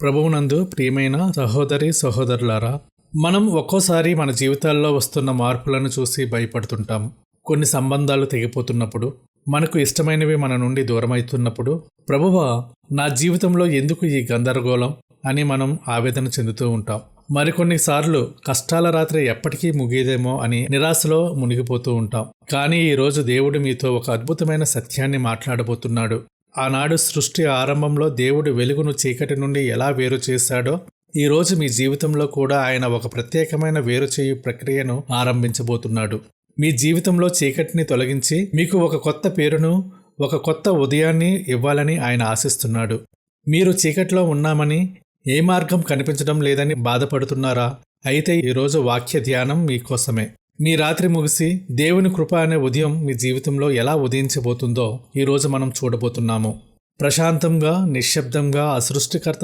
ప్రభువునందు ప్రియమైన సహోదరి సహోదరులారా, మనం ఒక్కోసారి మన జీవితాల్లో వస్తున్న మార్పులను చూసి భయపడుతుంటాం. కొన్ని సంబంధాలు తెగిపోతున్నప్పుడు, మనకు ఇష్టమైనవి మన నుండి దూరమవుతున్నప్పుడు, ప్రభువా, నా జీవితంలో ఎందుకు ఈ గందరగోళం అని మనం ఆవేదన చెందుతూ ఉంటాం. మరికొన్నిసార్లు కష్టాల రాత్రి ఎప్పటికీ ముగియదేమో అని నిరాశలో మునిగిపోతూ ఉంటాం. కానీ ఈరోజు దేవుడు మీతో ఒక అద్భుతమైన సత్యాన్ని మాట్లాడబోతున్నాడు. ఆనాడు సృష్టి ఆరంభంలో దేవుడు వెలుగును చీకటి నుండి ఎలా వేరు చేశాడో, ఈరోజు మీ జీవితంలో కూడా ఆయన ఒక ప్రత్యేకమైన వేరుచేయు ప్రక్రియను ఆరంభించబోతున్నాడు. మీ జీవితంలో చీకటిని తొలగించి మీకు ఒక కొత్త పేరును, ఒక కొత్త ఉదయాన్ని ఇవ్వాలని ఆయన ఆశిస్తున్నాడు. మీరు చీకటిలో ఉన్నామని, ఏ మార్గం కనిపించడం లేదని బాధపడుతున్నారా? అయితే ఈరోజు వాక్య ధ్యానం మీకోసమే. మీ రాత్రి ముగిసి దేవుని కృప అనే ఉదయం మీ జీవితంలో ఎలా ఉదయించబోతుందో ఈరోజు మనం చూడబోతున్నాము. ప్రశాంతంగా, నిశ్శబ్దంగా ఆ సృష్టికర్త